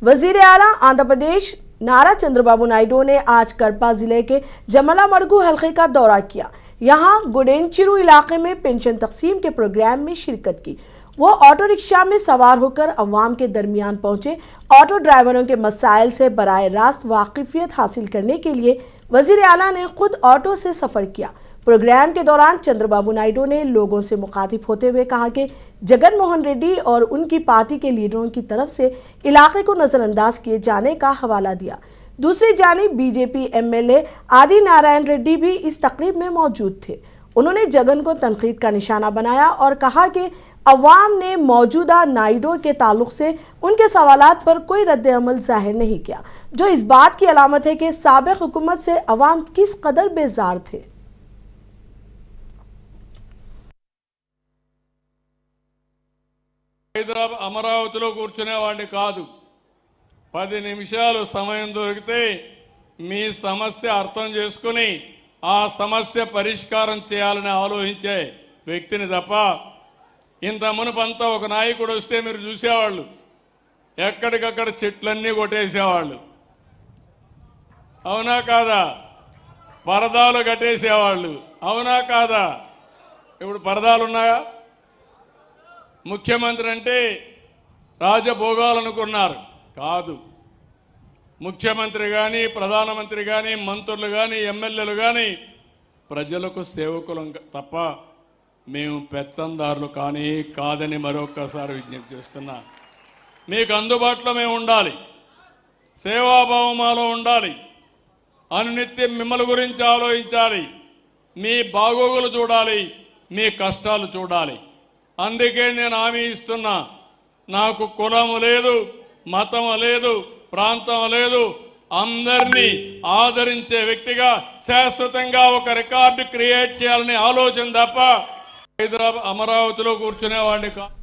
वजीर आला आंध्र प्रदेश नारा चंद्रबाबू नायडू ने आज कड़पा जिले के जमलामड़गू हलके का दौरा किया। यहां गुडेंचिरू इलाके में पेंशन तकसीम के प्रोग्राम में शिरकत की। वो ऑटो रिक्शा में सवार होकर अवाम के दरमियान पहुंचे। ऑटो ड्राइवरों के मसाइल से बराह रास्त वाकिफियत हासिल करने के लिए वजीर आला ने खुद ऑटो से सफ़र किया। प्रोग्राम के दौरान चंद्रबाबू नायडू ने लोगों से मुखातिब होते हुए कहा कि जगन मोहन रेड्डी और उनकी पार्टी के लीडरों की तरफ से इलाके को नज़रअंदाज किए जाने का हवाला दिया। दूसरी जानिब बीजेपी एमएलए आदि नारायण रेड्डी भी इस तकरीब में मौजूद थे। उन्होंने जगन को तनकीद का निशाना बनाया और कहा कि अवाम ने मौजूदा नायडू के ताल्लुक से उनके सवालात पर कोई रद्द-ए-अमल जाहिर नहीं किया, जो इस बात की अलामत है कि साबिक़ हुकूमत से अवाम किस कदर बेजार थे। హైదరాబాద్ అమరావతిలో కూర్చునేవాడిని కాదు. 10 నిమిషాలు సమయం దొరికితే మీ సమస్య అర్థం చేసుకుని ఆ సమస్య పరిష్కారం చేయాలని ఆలోచించే వ్యక్తిని తప్ప ఇంత మునుపంతా ఒక నాయకుడు వస్తే మీరు చూసేవాళ్ళు ఎక్కడికక్కడ చెట్లన్నీ కొట్టేసేవాళ్ళు, అవునా కాదా? పరదాలు కట్టేసేవాళ్ళు, అవునా కాదా? ఇప్పుడు పరదాలు ఉన్నాయా? ముఖ్యమంత్రి అంటే రాజభోగాలనుకున్నారు కాదు. ముఖ్యమంత్రి కానీ ప్రధానమంత్రి కానీ మంత్రులు కానీ ఎమ్మెల్యేలు కానీ ప్రజలకు సేవకులం తప్ప మేము పెత్తందారులు కానీ కాదని మరొకసారి విజ్ఞప్తి చేస్తున్నా. మీకు అందుబాటులో మేము ఉండాలి, సేవాభావం మాలో ఉండాలి, అనునిత్యం మిమ్మల్ని గురించి ఆలోచించాలి, మీ బాగోగులు చూడాలి, మీ కష్టాలు చూడాలి. అందుకే నేను హామీ ఇస్తున్నా, నాకు కులము లేదు, మతం లేదు, ప్రాంతం లేదు, అందరినీ ఆదరించే వ్యక్తిగా శాశ్వతంగా ఒక రికార్డు క్రియేట్ చేయాలని ఆలోచన తప్ప హైదరాబాద్ అమరావతిలో కూర్చునేవాడిని కాదు.